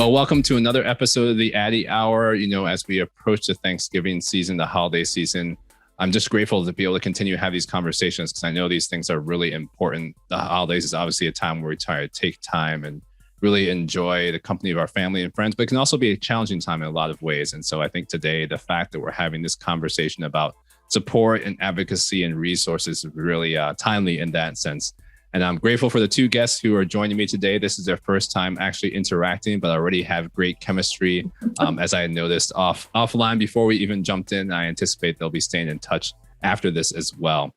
Well, welcome to another episode of the Addy Hour. As we approach the Thanksgiving season, the holiday season, I'm just grateful to be able to continue to have these conversations because I know these things are really important. The holidays is obviously a time where we try to take time and really enjoy the company of our family and friends, but it can also be a challenging time in a lot of ways. And so I think today, the fact that we're having this conversation about support and advocacy and resources is really timely in that sense. And I'm grateful for the two guests who are joining me today. This is their first time actually interacting, but already have great chemistry. As I noticed offline before we even jumped in, I anticipate they'll be staying in touch after this as well.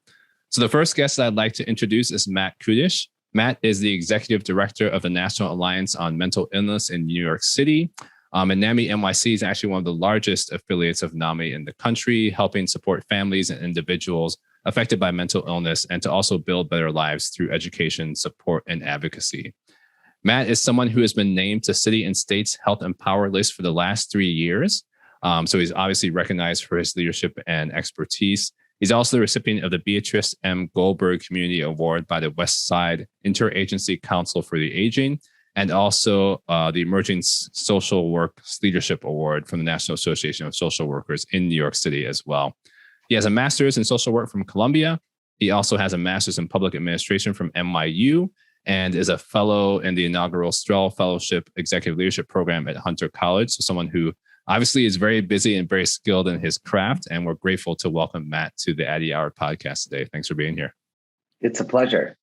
So the first guest I'd like to introduce is Matt Kudish. Matt is the executive director of the National Alliance on Mental Illness in New York City. And NAMI NYC is actually one of the largest affiliates of NAMI in the country, helping support families and individuals affected by mental illness and to also build better lives through education, support, and advocacy. Matt is someone who has been named to City and State's Health and Power list for the last 3 years. So he's obviously recognized for his leadership and expertise. He's also the recipient of the Beatrice M. Goldberg Community Award by the West Side Interagency Council for the Aging, and also the Emerging Social Work Leadership Award from the National Association of Social Workers in New York City as well. He has a master's in social work from Columbia. He also has a master's in public administration from NYU and is a fellow in the inaugural Strell Fellowship Executive Leadership Program at Hunter College. So someone who obviously is very busy and very skilled in his craft. And we're grateful to welcome Matt to the Addy Hour podcast today. Thanks for being here. It's a pleasure.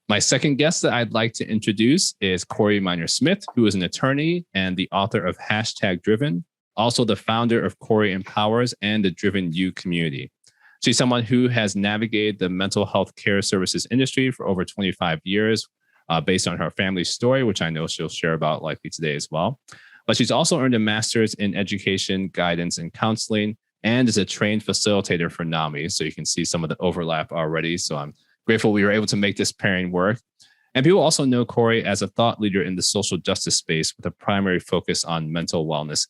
My second guest that I'd like to introduce is Corey Minor-Smith, who is an attorney and the author of #Driven, also the founder of Corey Empowers and the Driven You community. She's someone who has navigated the mental health care services industry for over 25 years, based on her family's story, which I know she'll share about likely today as well. But she's also earned a master's in education, guidance, and counseling, and is a trained facilitator for NAMI. So you can see some of the overlap already. So I'm grateful we were able to make this pairing work. And people also know Corey as a thought leader in the social justice space with a primary focus on mental wellness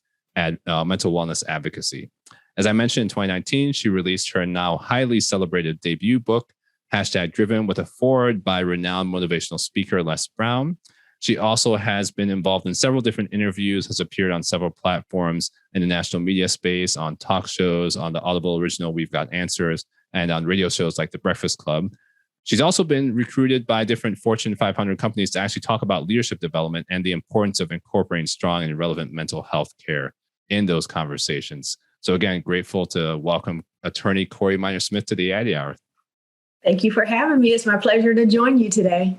advocacy. As I mentioned, in 2019, she released her now highly celebrated debut book, #Driven, with a foreword by renowned motivational speaker Les Brown. She also has been involved in several different interviews, has appeared on several platforms in the national media space, on talk shows, on the Audible original We've Got Answers, and on radio shows like The Breakfast Club. She's also been recruited by different Fortune 500 companies to actually talk about leadership development and the importance of incorporating strong and relevant mental health care in those conversations. So again, grateful to welcome attorney Corey Minor-Smith to the Addy Hour. Thank you for having me. It's my pleasure to join you today.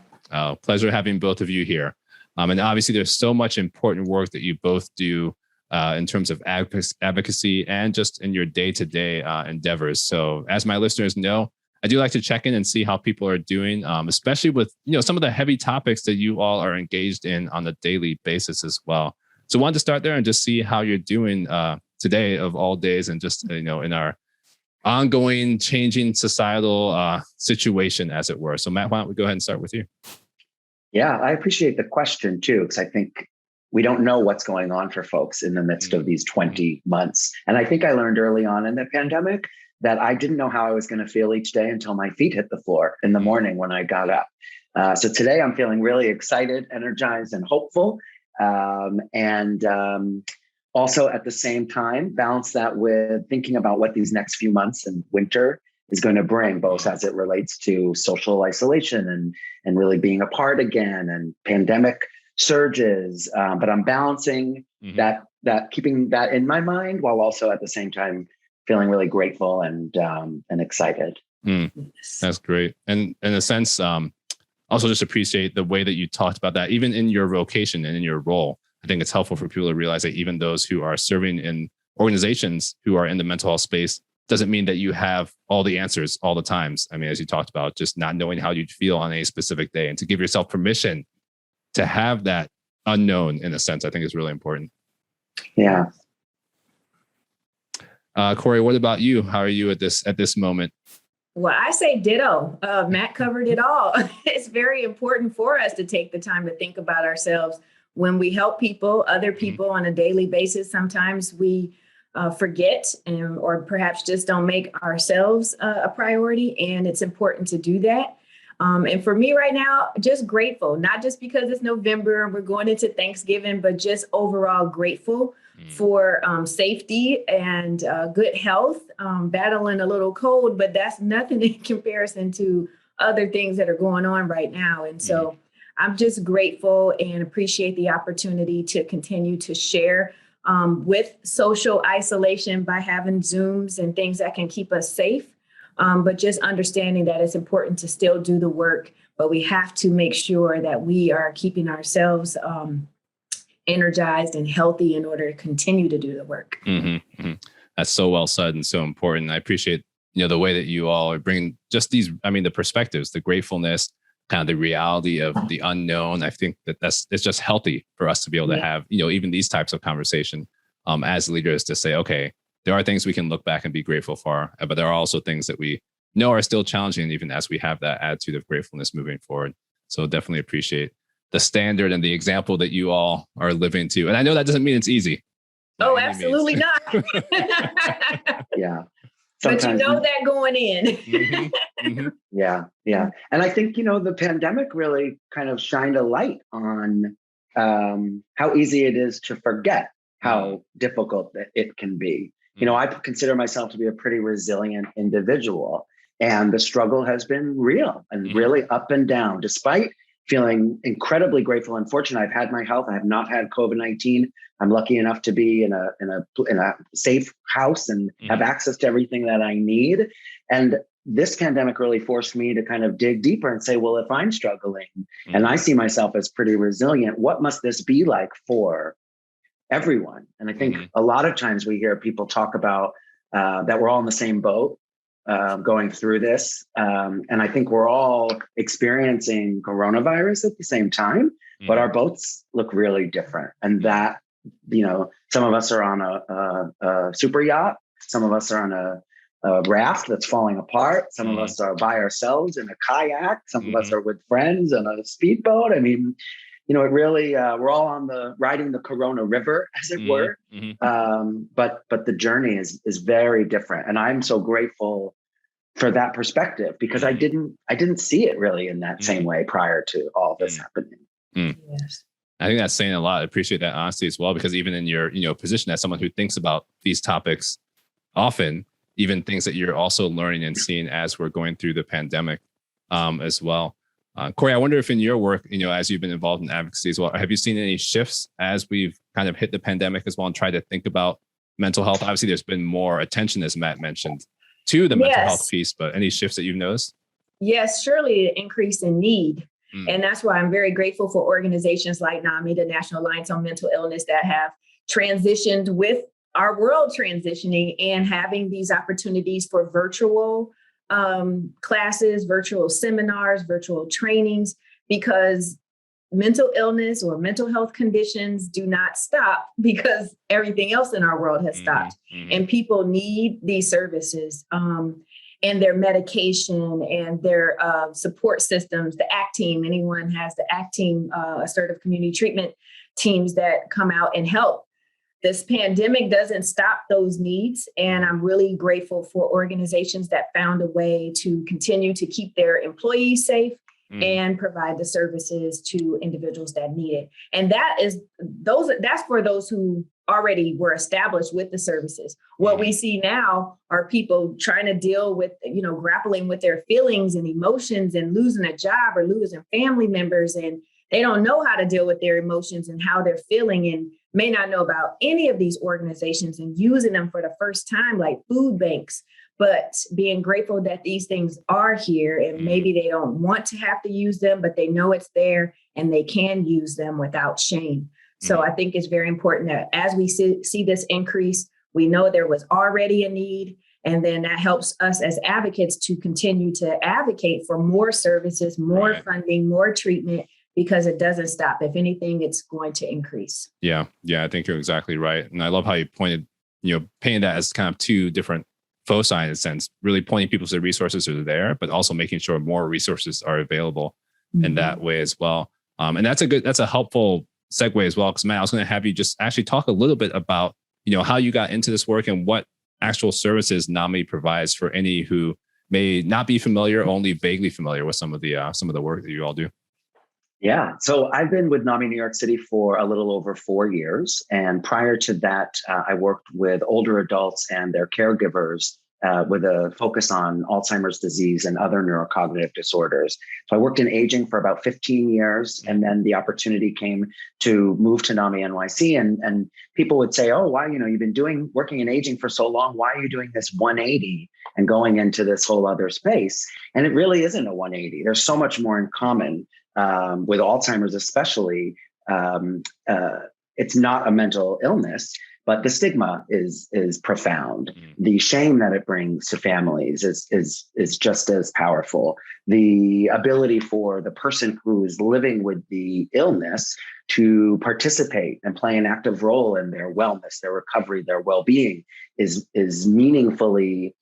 Pleasure having both of you here. And obviously there's so much important work that you both do in terms of advocacy and just in your day-to-day endeavors. So as my listeners know, I do like to check in and see how people are doing, especially with some of the heavy topics that you all are engaged in on a daily basis as well. So I wanted to start there and just see how you're doing today of all days and just, in our ongoing changing societal situation, as it were. So Matt, why don't we go ahead and start with you? Yeah, I appreciate the question too, because I think we don't know what's going on for folks in the midst of these 20 months. And I think I learned early on in the pandemic that I didn't know how I was going to feel each day until my feet hit the floor in the morning when I got up. So today I'm feeling really excited, energized, and hopeful. Also at the same time, balance that with thinking about what these next few months and winter is going to bring, both as it relates to social isolation and really being apart again and pandemic surges. But I'm balancing that keeping that in my mind while also at the same time feeling really grateful and excited. That's great. And in a sense, also just appreciate the way that you talked about that, even in your vocation and in your role. I think it's helpful for people to realize that even those who are serving in organizations who are in the mental health space doesn't mean that you have all the answers all the times. I mean, as you talked about, just not knowing how you'd feel on a specific day and to give yourself permission to have that unknown in a sense, I think is really important. Yeah. Corey, what about you? How are you at this moment? Well, I say ditto. Matt covered it all. It's very important for us to take the time to think about ourselves when we help people, other people on a daily basis. Sometimes we forget or perhaps just don't make ourselves a priority. And it's important to do that. And for me right now, just grateful, not just because it's November and we're going into Thanksgiving, but just overall grateful for safety and good health, battling a little cold, but that's nothing in comparison to other things that are going on right now. And so I'm just grateful and appreciate the opportunity to continue to share with social isolation by having Zooms and things that can keep us safe. But just understanding that it's important to still do the work, but we have to make sure that we are keeping ourselves energized and healthy in order to continue to do the work. That's so well said and so important. I appreciate, the way that you all are bringing just these, the perspectives, the gratefulness, kind of the reality of the unknown. I think it's just healthy for us to be able to have, even these types of conversation as leaders to say, okay, there are things we can look back and be grateful for, but there are also things that we know are still challenging, even as we have that attitude of gratefulness moving forward. So definitely appreciate the standard and the example that you all are living to. And I know that doesn't mean it's easy. Oh, absolutely not. Yeah. But you know that going in. Yeah. And I think, the pandemic really kind of shined a light on how easy it is to forget how difficult it can be. I consider myself to be a pretty resilient individual, and the struggle has been real and really up and down, despite feeling incredibly grateful and fortunate. I've had my health. I have not had COVID-19. I'm lucky enough to be in a safe house and have access to everything that I need. And this pandemic really forced me to kind of dig deeper and say, well, if I'm struggling and I see myself as pretty resilient, what must this be like for everyone? And I think a lot of times we hear people talk about that we're all in the same boat. Going through this. And I think we're all experiencing coronavirus at the same time, but our boats look really different. And that, some of us are on a super yacht. Some of us are on a raft that's falling apart. Some of us are by ourselves in a kayak. Some of us are with friends on a speedboat. I mean, it really, we're all riding the Corona River, as it were. But the journey is very different. And I'm so grateful for that perspective, because I didn't see it really in that same way prior to all this happening. Yes. I think that's saying a lot. I appreciate that honesty as well, because even in your, position as someone who thinks about these topics often, even things that you're also learning and seeing as we're going through the pandemic as well. Corey, I wonder if in your work, as you've been involved in advocacy as well, have you seen any shifts as we've kind of hit the pandemic as well and tried to think about mental health? Obviously, there's been more attention, as Matt mentioned, to the mental health piece, but any shifts that you've noticed? Yes, surely an increase in need. And that's why I'm very grateful for organizations like NAMI, the National Alliance on Mental Illness, that have transitioned with our world transitioning and having these opportunities for virtual classes, virtual seminars, virtual trainings, because mental illness or mental health conditions do not stop because everything else in our world has stopped. And people need these services and their medication and their support systems, the ACT team. Anyone has the ACT team, assertive community treatment teams that come out and help. This pandemic doesn't stop those needs. And I'm really grateful for organizations that found a way to continue to keep their employees safe and provide the services to individuals that need it. And that's for those who already were established with the services. What we see now are people trying to deal with, grappling with their feelings and emotions and losing a job or losing family members. And they don't know how to deal with their emotions and how they're feeling, and may not know about any of these organizations and using them for the first time, like food banks, but being grateful that these things are here, and maybe they don't want to have to use them, but they know it's there and they can use them without shame. So I think it's very important that as we see this increase, we know there was already a need, and then that helps us as advocates to continue to advocate for more services, more funding, more treatment, because it doesn't stop. If anything, it's going to increase. Yeah, I think you're exactly right. And I love how you pointed, painting that as kind of two different foci in a sense, really pointing people to the resources that are there, but also making sure more resources are available in that way as well. And that's a helpful segue as well, because Matt, I was going to have you just actually talk a little bit about, how you got into this work and what actual services NAMI provides for any who may not be familiar, only vaguely familiar with some of the work that you all do. Yeah. So I've been with NAMI New York City for a little over 4 years. And prior to that, I worked with older adults and their caregivers with a focus on Alzheimer's disease and other neurocognitive disorders. So I worked in aging for about 15 years. And then the opportunity came to move to NAMI NYC. And people would say, oh, why, you've been working in aging for so long. Why are you doing this 180 and going into this whole other space? And it really isn't a 180. There's so much more in common. With Alzheimer's, especially, it's not a mental illness, but the stigma is profound. Mm-hmm. The shame that it brings to families is just as powerful. The ability for the person who is living with the illness to participate and play an active role in their wellness, their recovery, their well-being is meaningfully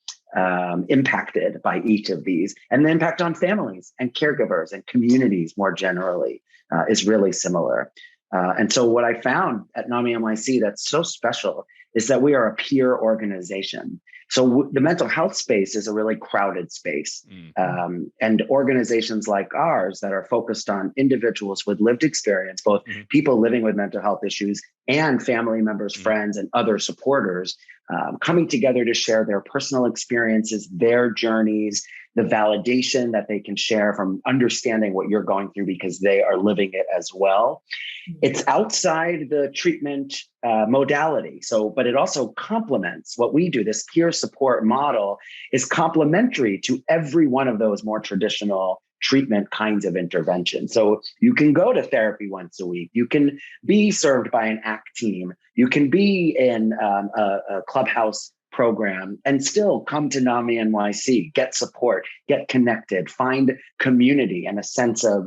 impacted by each of these. And the impact on families and caregivers and communities more generally is really similar. And so what I found at NAMI NYC that's so special is that we are a peer organization. So the mental health space is a really crowded space. Mm-hmm. And organizations like ours that are focused on individuals with lived experience, both mm-hmm. people living with mental health issues and family members, mm-hmm. friends, and other supporters, coming together to share their personal experiences, their journeys, the validation that they can share from understanding what you're going through because they are living it as well. It's outside the treatment modality. But it also complements what we do. This peer support model is complementary to every one of those more traditional treatment kinds of intervention. So you can go to therapy once a week. You can be served by an ACT team. You can be in a clubhouse program and still come to NAMI NYC, get support, get connected, find community and a sense of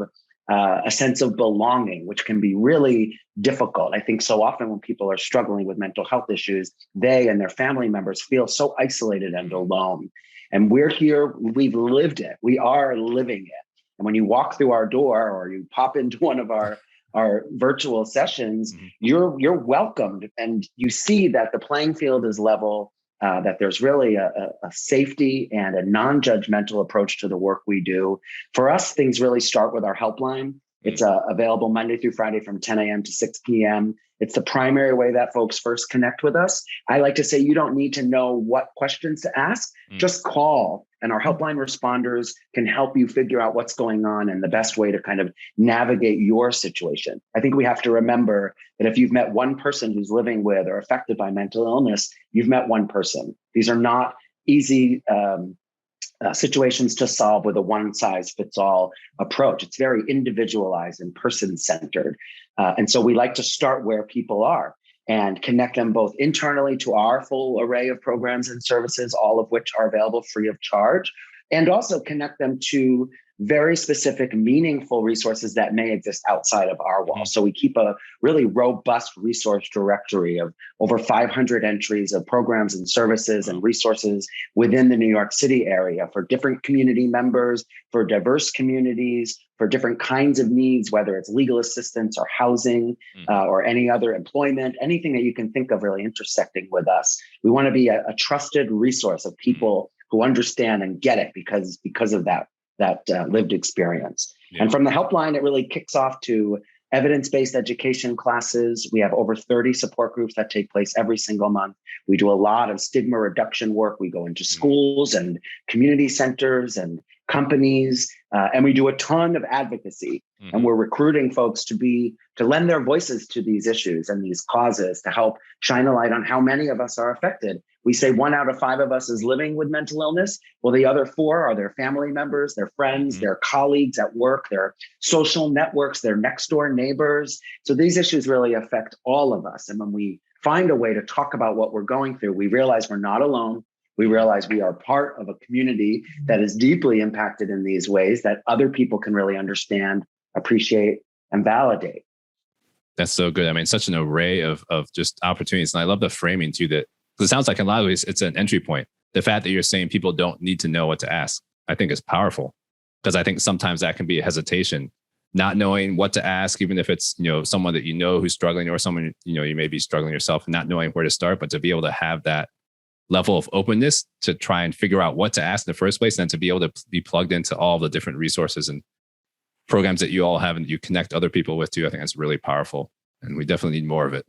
belonging, which can be really difficult. I think so often when people are struggling with mental health issues, they and their family members feel so isolated and alone. And we're here, we've lived it. We are living it. And when you walk through our door or you pop into one of our virtual sessions, mm-hmm. you're welcomed and you see that the playing field is level, that there's really a safety and a non-judgmental approach to the work we do. For us, things really start with our helpline. It's available Monday through Friday from 10 a.m. to 6 p.m. It's the primary way that folks first connect with us. I like to say you don't need to know what questions to ask. Just call, and our helpline responders can help you figure out what's going on and the best way to kind of navigate your situation. I think we have to remember that if you've met one person who's living with or affected by mental illness, you've met one person. These are not easy situations to solve with a one-size-fits-all approach. It's very individualized and person-centered. And so we like to start where people are and connect them both internally to our full array of programs and services, all of which are available free of charge, and also connect them to very specific, meaningful resources that may exist outside of our walls. So we keep a really robust resource directory of over 500 entries of programs and services and resources within the New York City area for different community members, for diverse communities, for different kinds of needs, whether it's legal assistance or housing or any other employment, anything that you can think of really intersecting with us. We want to be a trusted resource of people who understand and get it because of that lived experience. Yeah. And from the helpline, it really kicks off to evidence-based education classes. We have over 30 support groups that take place every single month. We do a lot of stigma reduction work. We go into schools and community centers and companies, and we do a ton of advocacy. And we're recruiting folks to lend their voices to these issues and these causes to help shine a light on how many of us are affected. We say 1 out of 5 of us is living with mental illness. Well, the other 4 are their family members, their friends, their colleagues at work, their social networks, their next door neighbors. So these issues really affect all of us. And when we find a way to talk about what we're going through, we realize we're not alone. We realize we are part of a community that is deeply impacted in these ways that other people can really understand, appreciate, and validate. That's so good. I mean, such an array of just opportunities. And I love the framing too, that because it sounds like in a lot of ways it's an entry point. The fact that you're saying people don't need to know what to ask, I think is powerful, because I think sometimes that can be a hesitation, not knowing what to ask, even if it's, someone that who's struggling, or someone, you may be struggling yourself and not knowing where to start, but to be able to have that level of openness to try and figure out what to ask in the first place, and to be able to be plugged into all the different resources and programs that you all have and you connect other people with too. I think that's really powerful, and we definitely need more of it.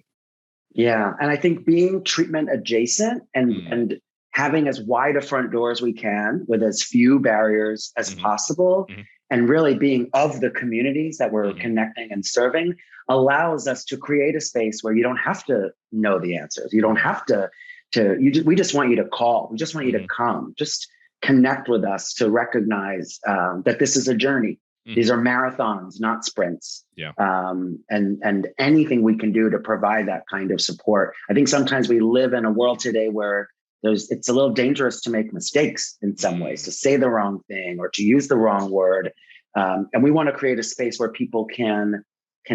Yeah. And I think being treatment adjacent and having as wide a front door as we can with as few barriers as possible, and really being of the communities that we're connecting and serving allows us to create a space where you don't have to know the answers. You don't have we just want you to call. We just want you to come, just connect with us to recognize that this is a journey. These are marathons, not sprints. Yeah. And anything we can do to provide that kind of support. I think sometimes we live in a world today where it's a little dangerous to make mistakes in some ways, to say the wrong thing or to use the wrong word. And we want to create a space where people can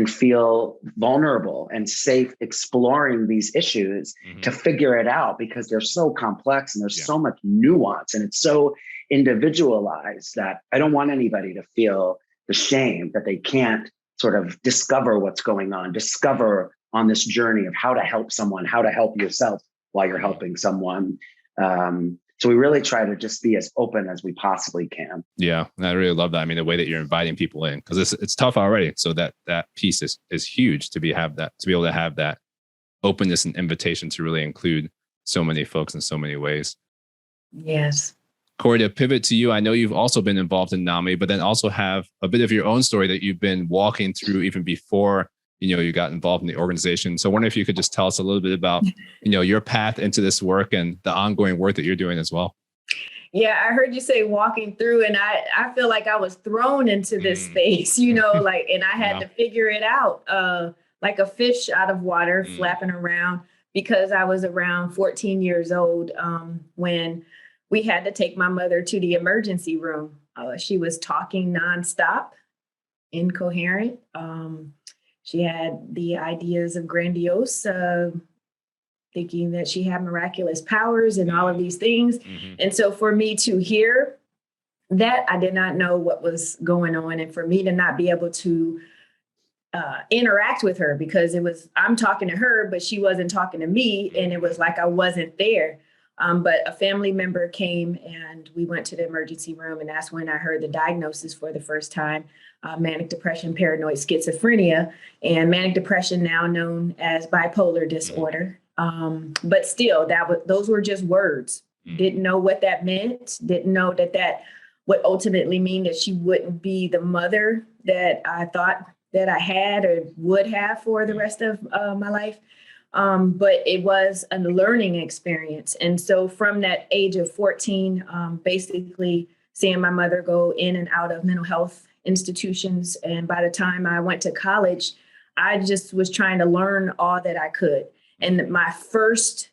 feel vulnerable and safe exploring these issues to figure it out, because they're so complex and there's so much nuance and it's so individualized that I don't want anybody to feel the shame that they can't sort of discover what's going on this journey of how to help someone, how to help yourself while you're helping someone. So we really try to just be as open as we possibly can. Yeah. And I really love that. I mean, the way that you're inviting people in, because it's tough already. So that piece is huge to be able to have that openness and invitation to really include so many folks in so many ways. Yes. Corey, to pivot to you, I know you've also been involved in NAMI, but then also have a bit of your own story that you've been walking through even before, you got involved in the organization. So I wonder if you could just tell us a little bit about, your path into this work and the ongoing work that you're doing as well. Yeah, I heard you say walking through, and I feel like I was thrown into this space, and I had to figure it out like a fish out of water, flapping around, because I was around 14 years old when we had to take my mother to the emergency room. She was talking nonstop, incoherent. She had the ideas of grandiose, thinking that she had miraculous powers and all of these things. And so for me to hear that, I did not know what was going on. And for me to not be able to interact with her, because I'm talking to her, but she wasn't talking to me. And it was like I wasn't there. But a family member came and we went to the emergency room, and that's when I heard the diagnosis for the first time, manic depression, paranoid schizophrenia, and manic depression, now known as bipolar disorder. But still, those were just words. Didn't know what that meant. Didn't know that would ultimately mean that she wouldn't be the mother that I thought that I had or would have for the rest of my life. But it was a learning experience. And so from that age of 14, basically seeing my mother go in and out of mental health institutions. And by the time I went to college, I just was trying to learn all that I could. And my first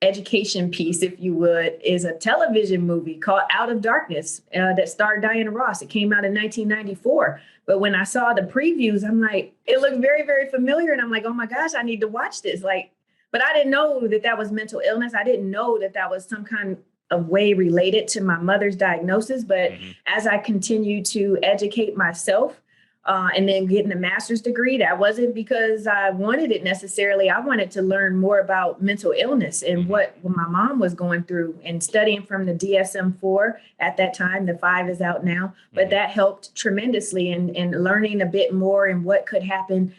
education piece, if you would, is a television movie called Out of Darkness that starred Diana Ross. It came out in 1994. But when I saw the previews, I'm like, it looked very, very familiar. And I'm like, oh my gosh, I need to watch this. But I didn't know that was mental illness. I didn't know that was some kind of way related to my mother's diagnosis. But as I continued to educate myself, and then getting a master's degree, that wasn't because I wanted it necessarily. I wanted to learn more about mental illness and what my mom was going through, and studying from the DSM-4 at that time. The 5 is out now, but that helped tremendously in learning a bit more and what could happen,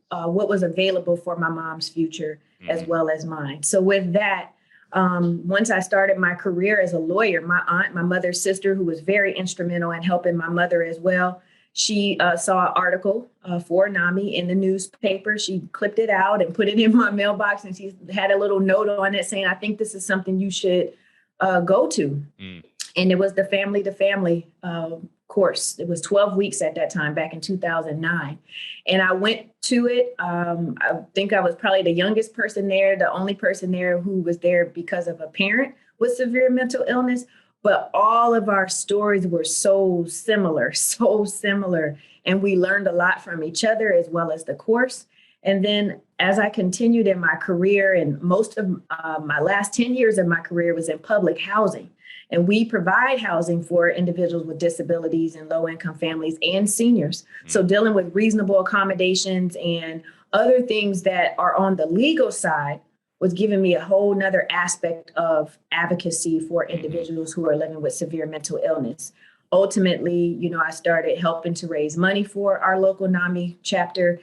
what was available for my mom's future as well as mine. So with that, once I started my career as a lawyer, my aunt, my mother's sister, who was very instrumental in helping my mother as well, she saw an article for NAMI in the newspaper. She clipped it out and put it in my mailbox, and she had a little note on it saying, I think this is something you should go to. And it was the family to family course. It was 12 weeks at that time, back in 2009. And I went to it. I think I was probably the youngest person there, the only person there who was there because of a parent with severe mental illness. But all of our stories were so similar. And we learned a lot from each other as well as the course. And then as I continued in my career, and most of my last 10 years of my career was in public housing. And we provide housing for individuals with disabilities and low-income families and seniors. So dealing with reasonable accommodations and other things that are on the legal side, was giving me a whole nother aspect of advocacy for individuals who are living with severe mental illness. Ultimately, I started helping to raise money for our local NAMI chapter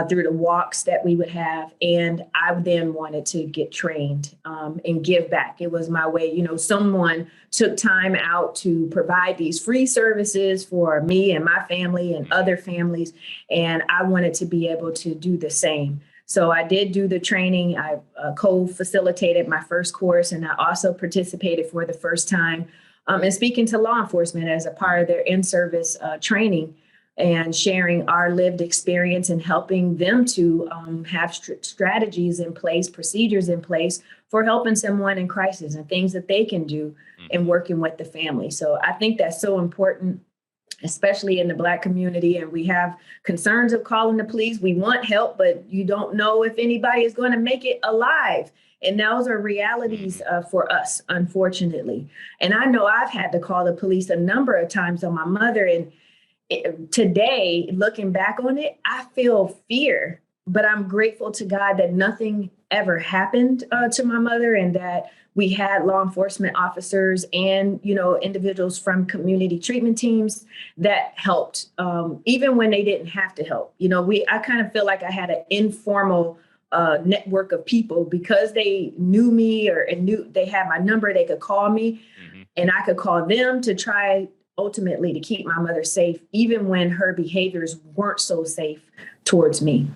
through the walks that we would have. And I then wanted to get trained and give back. It was my way, someone took time out to provide these free services for me and my family and other families. And I wanted to be able to do the same. So I did do the training. I co-facilitated my first course, and I also participated for the first time in speaking to law enforcement as a part of their in-service training and sharing our lived experience and helping them to have strategies in place, procedures in place for helping someone in crisis and things that they can do in working with the family. So I think that's so important, especially in the Black community. And we have concerns of calling the police. We want help, but you don't know if anybody is going to make it alive. And those are realities for us, unfortunately. And I know I've had to call the police a number of times on my mother. And today, looking back on it, I feel fear, but I'm grateful to God that nothing ever happened to my mother, and that we had law enforcement officers and, individuals from community treatment teams that helped, even when they didn't have to help. I kind of feel like I had an informal network of people because they knew me or knew they had my number. They could call me and I could call them to try ultimately to keep my mother safe, even when her behaviors weren't so safe towards me.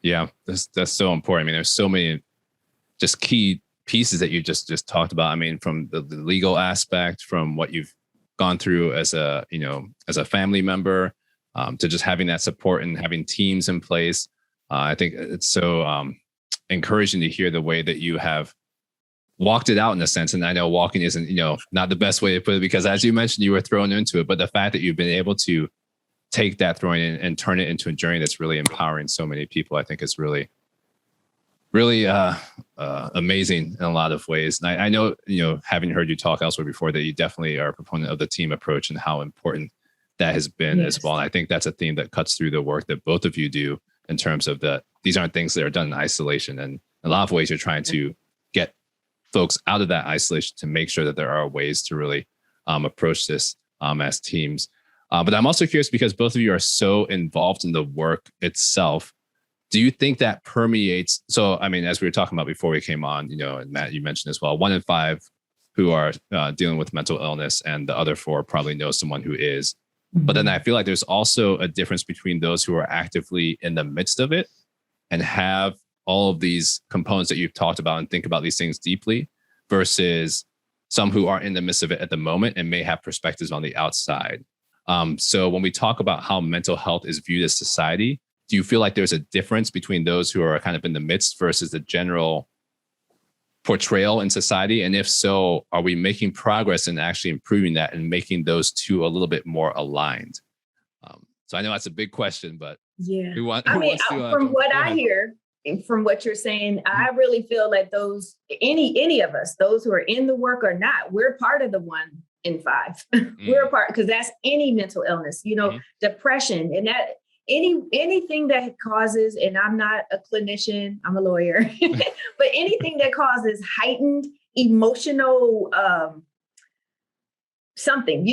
Yeah, that's so important. I mean, there's so many just key pieces that you just talked about. I mean, from the legal aspect, from what you've gone through as a family member, to just having that support and having teams in place. I think it's so encouraging to hear the way that you have walked it out in a sense. And I know walking isn't, not the best way to put it, because as you mentioned, you were thrown into it, but the fact that you've been able to take that throwing in and turn it into a journey that's really empowering so many people, I think is really, really amazing in a lot of ways. And I know, having heard you talk elsewhere before, that you definitely are a proponent of the team approach and how important that has been as well. And I think that's a theme that cuts through the work that both of you do in terms of that these aren't things that are done in isolation. And in a lot of ways, you're trying to get folks out of that isolation to make sure that there are ways to really approach this as teams. But I'm also curious, because both of you are so involved in the work itself, do you think that permeates? So, I mean, as we were talking about before we came on, and Matt, you mentioned as well, 1 in 5 who are dealing with mental illness, and the other 4 probably know someone who is. But then I feel like there's also a difference between those who are actively in the midst of it and have all of these components that you've talked about and think about these things deeply, versus some who are in the midst of it at the moment and may have perspectives on the outside. So when we talk about how mental health is viewed as society, do you feel like there's a difference between those who are kind of in the midst versus the general portrayal in society? And if so, are we making progress in actually improving that and making those two a little bit more aligned? So I know that's a big question, but from what I hear, and from what you're saying, I really feel like those, any of us, those who are in the work or not, we're part of the 1 in 5. We're a part, because that's any mental illness, depression, and that anything that causes, and I'm not a clinician, I'm a lawyer, but anything that causes heightened emotional something,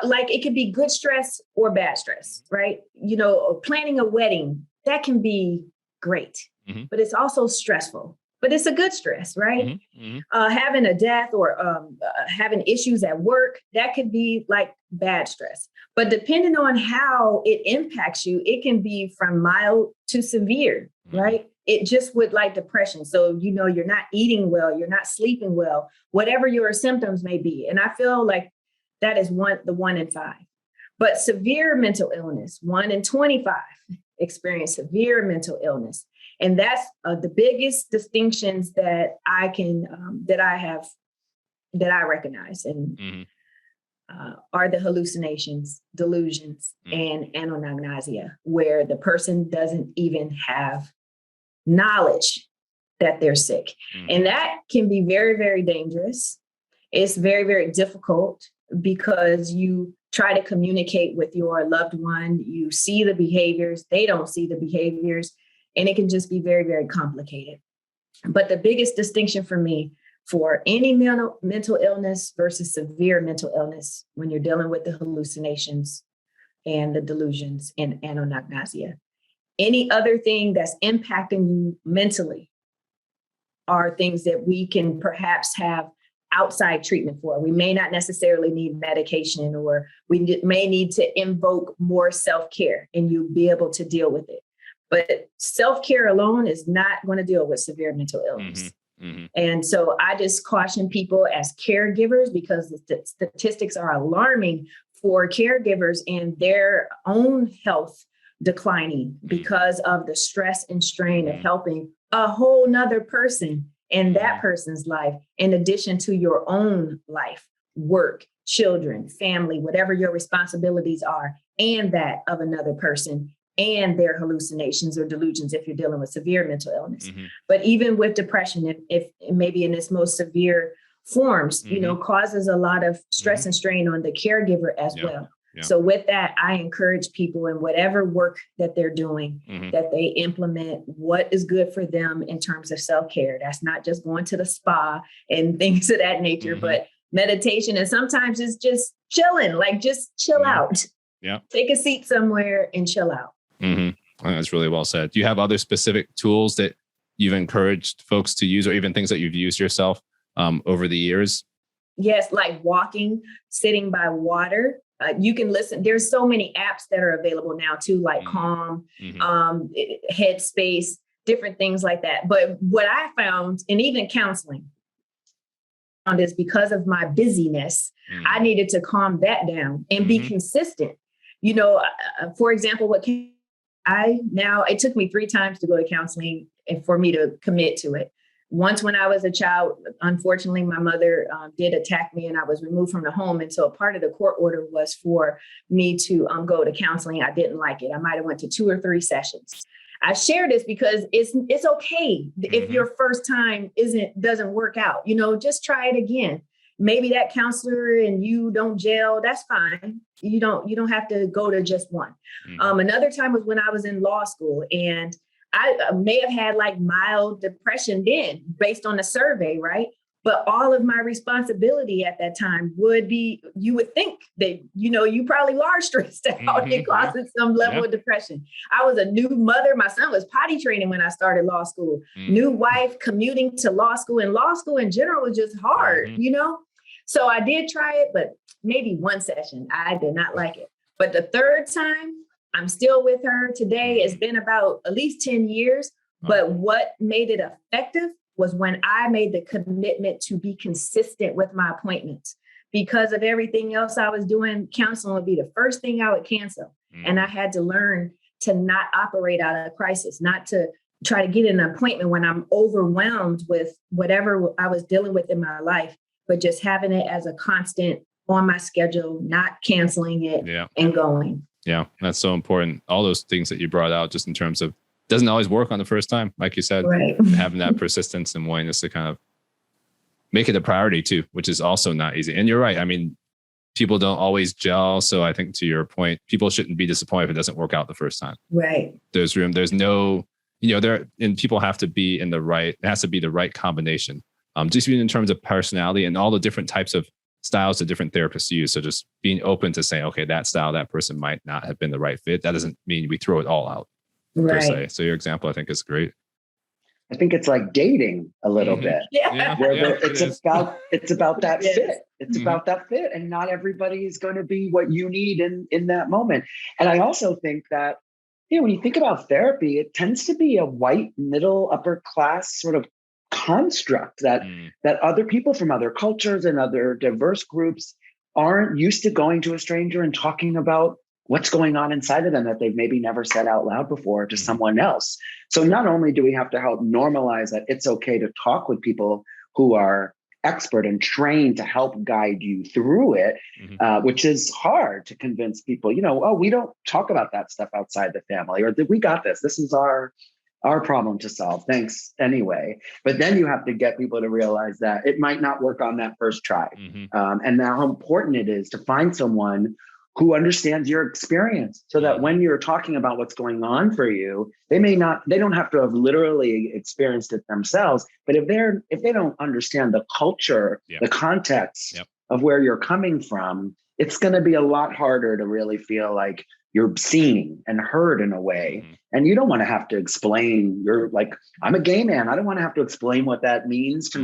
like it could be good stress or bad stress, right? Planning a wedding, that can be great, but it's also stressful. But it's a good stress, right? Having a death or having issues at work, that could be like bad stress. But depending on how it impacts you, it can be from mild to severe, right? It just with like depression. So, you're not eating well, you're not sleeping well, whatever your symptoms may be. And I feel like that is the 1 in 5. But severe mental illness, 1 in 25 experience severe mental illness. And that's the biggest distinctions that I recognize, and are the hallucinations, delusions, and anonymia, where the person doesn't even have knowledge that they're sick. And that can be very, very dangerous. It's very, very difficult, because you try to communicate with your loved one. You see the behaviors, they don't see the behaviors. And it can just be very, very complicated. But the biggest distinction for me for any mental illness versus severe mental illness, when you're dealing with the hallucinations and the delusions and anonagnosia, any other thing that's impacting you mentally are things that we can perhaps have outside treatment for. We may not necessarily need medication, or we may need to invoke more self-care, and you'll be able to deal with it. But self-care alone is not going to deal with severe mental illness. And so I just caution people as caregivers, because the statistics are alarming for caregivers and their own health declining because of the stress and strain of helping a whole nother person in that person's life, in addition to your own life, work, children, family, whatever your responsibilities are, and that of another person and their hallucinations or delusions if you're dealing with severe mental illness. But even with depression, if maybe in its most severe forms, causes a lot of stress and strain on the caregiver as well. So with that, I encourage people in whatever work that they're doing, that they implement what is good for them in terms of self-care. That's not just going to the spa and things of that nature, but meditation. And sometimes it's just chilling, like just chill out. Take a seat somewhere and chill out. That's really well said. Do you have other specific tools that you've encouraged folks to use, or even things that you've used yourself over the years? Yes, like walking, sitting by water. You can listen. There's so many apps that are available now too, like Calm, Headspace, different things like that. But what I found, and even counseling, is because of my busyness, I needed to calm that down and be consistent. For example, it took me 3 times to go to counseling and for me to commit to it. Once when I was a child, unfortunately, my mother did attack me and I was removed from the home. And so a part of the court order was for me to go to counseling. I didn't like it. I might have went to 2 or 3 sessions. I share this because it's okay if your first time doesn't work out. Just try it again. Maybe that counselor and you don't gel. That's fine. You don't have to go to just one. Another time was when I was in law school, and I may have had like mild depression then based on the survey, right? But all of my responsibility at that time would be, you would think that, you probably are stressed out and causing some level of depression. I was a new mother. My son was potty training when I started law school. New wife, commuting to law school, and law school in general was just hard, So I did try it, but maybe 1 session. I did not like it. But the 3rd time, I'm still with her today. It's been about at least 10 years. But what made it effective was when I made the commitment to be consistent with my appointments. Because of everything else I was doing, counseling would be the first thing I would cancel. And I had to learn to not operate out of a crisis, not to try to get an appointment when I'm overwhelmed with whatever I was dealing with in my life, but just having it as a constant on my schedule, not canceling it and going. Yeah, that's so important. All those things that you brought out, just in terms of, doesn't always work on the first time, like you said, having that persistence and willingness to kind of make it a priority too, which is also not easy. And you're right. I mean, people don't always gel. So I think to your point, people shouldn't be disappointed if it doesn't work out the first time. Right. There's room. There's no, and people have to be it has to be the right combination. Just even in terms of personality and all the different types of styles that different therapists use. So just being open to saying, okay, that style, that person might not have been the right fit. That doesn't mean we throw it all out per se. So your example, I think, is great. I think it's like dating a little bit. It's about that fit. It's about that fit. And not everybody is going to be what you need in that moment. And I also think that, when you think about therapy, it tends to be a white, middle, upper class sort of construct that other people from other cultures and other diverse groups aren't used to going to a stranger and talking about what's going on inside of them that they've maybe never said out loud before to someone else. So not only do we have to help normalize that it's okay to talk with people who are expert and trained to help guide you through it, which is hard to convince people, we don't talk about that stuff outside the family, or we got this. This is our problem to solve. Thanks anyway. But then you have to get people to realize that it might not work on that first try. And how important it is to find someone who understands your experience, so that when you're talking about what's going on for you, they don't have to have literally experienced it themselves, but if they don't understand the culture, the context of where you're coming from, it's going to be a lot harder to really feel like you're seen and heard in a way. And you don't want to have to explain. You're like, I'm a gay man, I don't want to have to explain what that means to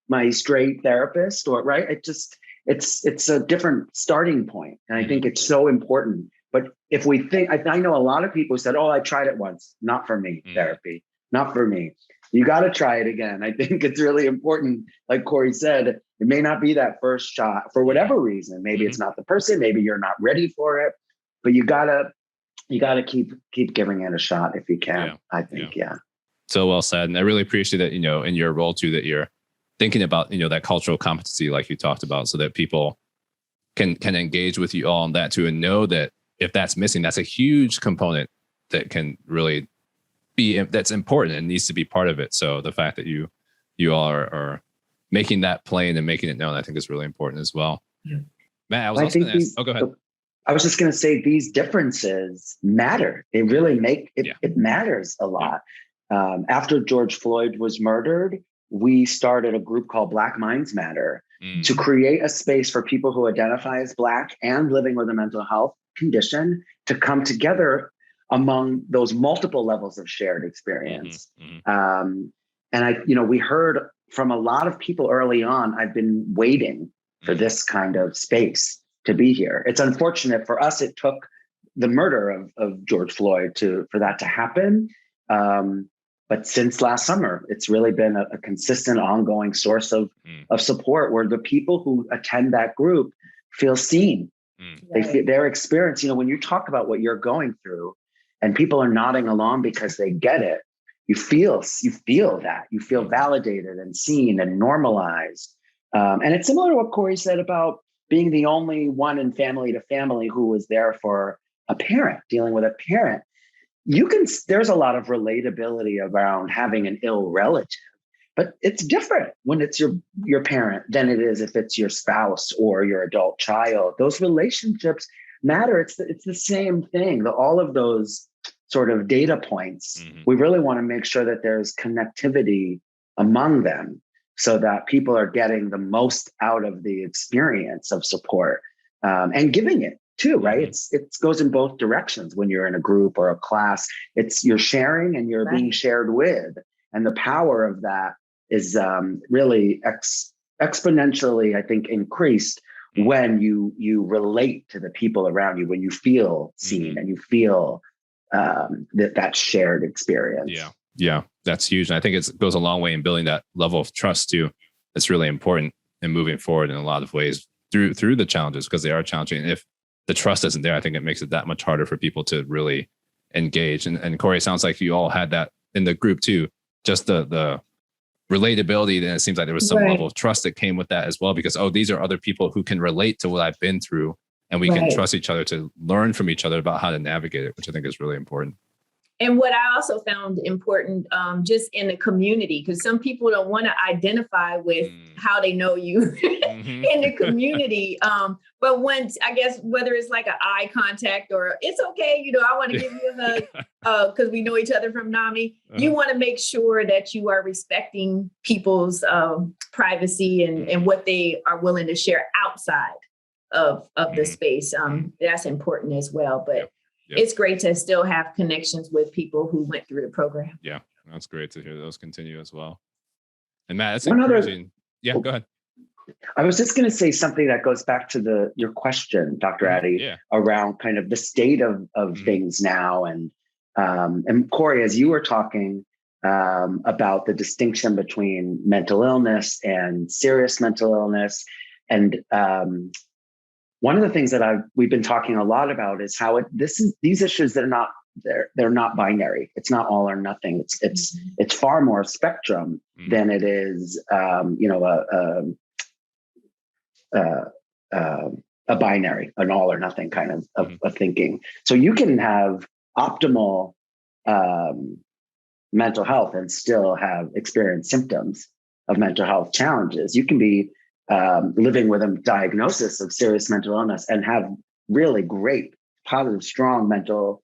my straight therapist, or right. It's a different starting point. And I think it's so important. But if we think, I know a lot of people said, oh, I tried it once, not for me, therapy, not for me. You got to try it again. I think it's really important. Like Corey said, it may not be that first shot for whatever reason. Maybe it's not the person, maybe you're not ready for it, but you gotta keep giving it a shot if you can. I think, So well said. And I really appreciate that, in your role too, that you're thinking about, that cultural competency, like you talked about, so that people can engage with you all on that too, and know that if that's missing, that's a huge component that can really that's important and needs to be part of it. So the fact that you all are making that plain and making it known, I think is really important as well. Matt, I was also going to ask, go ahead. I was just going to say, these differences matter. They really make it, it matters a lot. After George Floyd was murdered, we started a group called Black Minds Matter to create a space for people who identify as Black and living with a mental health condition to come together among those multiple levels of shared experience. And we heard from a lot of people early on, I've been waiting for this kind of space to be here. It's unfortunate for us. It took the murder of George Floyd for that to happen. But since last summer, it's really been a consistent, ongoing source of support, where the people who attend that group feel seen. They feel their experience. When you talk about what you're going through and people are nodding along because they get it, you feel that. You feel validated and seen and normalized. And it's similar to what Corey said about being the only one in family to family who was there for a parent, dealing with a parent. There's a lot of relatability around having an ill relative, but it's different when it's your parent than it is if it's your spouse or your adult child. Those relationships matter. It's the same thing. All of those sort of data points, we really want to make sure that there's connectivity among them, so that people are getting the most out of the experience of support, and giving it too, right? It goes in both directions. When you're in a group or a class, you're sharing and you're being shared with. And the power of that is really exponentially, I think, increased when you relate to the people around you, when you feel seen and you feel that shared experience. Yeah, that's huge. And I think it goes a long way in building that level of trust too. It's really important in moving forward in a lot of ways through the challenges, because they are challenging. And if the trust isn't there, I think it makes it that much harder for people to really engage. And Corey, it sounds like you all had that in the group too, just the relatability. Then it seems like there was some level of trust that came with that as well, because, these are other people who can relate to what I've been through, and we can trust each other to learn from each other about how to navigate it, which I think is really important. And what I also found important, just in the community, because some people don't want to identify with how they know you in the community. But once, I guess, whether it's like an eye contact or it's okay, I want to give you a hug because we know each other from NAMI. You want to make sure that you are respecting people's privacy and what they are willing to share outside of the space. That's important as well. But it's great to still have connections with people who went through the program. Yeah, that's great to hear those continue as well. And Matt, that's encouraging. Go ahead. I was just going to say something that goes back to your question, Dr. Addy, around kind of the state of things now. And Corey, as you were talking about the distinction between mental illness and serious mental illness, and one of the things that we've been talking a lot about is how these issues that are they're not binary. It's not all or nothing. It's far more spectrum than it is a binary, an all or nothing kind of thinking. So you can have optimal mental health and still have experienced symptoms of mental health challenges. You can be living with a diagnosis of serious mental illness and have really great, positive, strong mental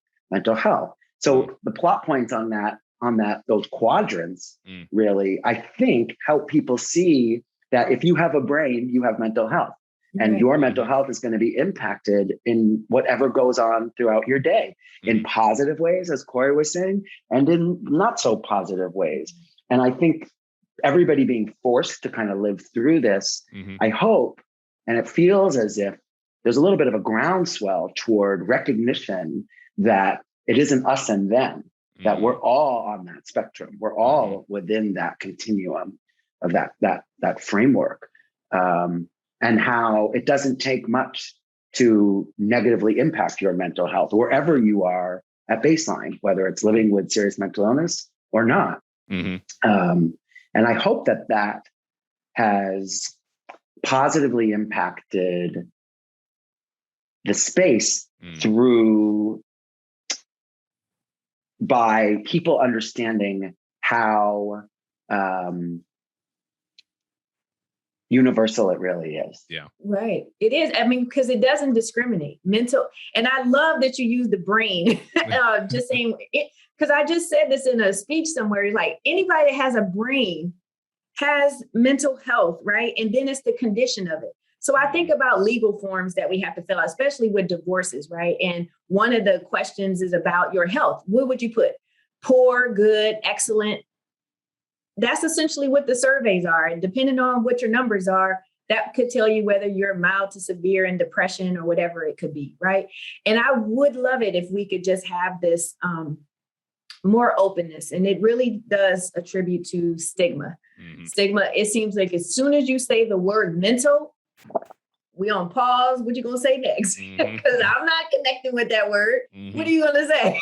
health. So the plot points on those quadrants really, I think, help people see that if you have a brain, you have mental health. And your mental health is going to be impacted in whatever goes on throughout your day, in positive ways, as Corey was saying, and in not so positive ways. And I think everybody being forced to kind of live through this, I hope, and it feels as if there's a little bit of a groundswell toward recognition that it isn't us and them, that we're all on that spectrum. We're all within that continuum of that framework. And how it doesn't take much to negatively impact your mental health wherever you are at baseline, whether it's living with serious mental illness or not. And I hope that has positively impacted the space by people understanding how universal it really is. Yeah. Right. It is. I mean, because it doesn't discriminate. Mental, and I love that you use the brain, just saying it, because I just said this in a speech somewhere, like anybody that has a brain has mental health, right? And then it's the condition of it. So I think about legal forms that we have to fill out, especially with divorces, right? And one of the questions is about your health. What would you put? Poor, good, excellent? That's essentially what the surveys are. And depending on what your numbers are, that could tell you whether you're mild to severe in depression or whatever it could be, right? And I would love it if we could just have this more openness. And it really does attribute to stigma. Stigma, it seems like as soon as you say the word mental, we on pause. What you gonna say next? Because I'm not connecting with that word. What are you gonna say?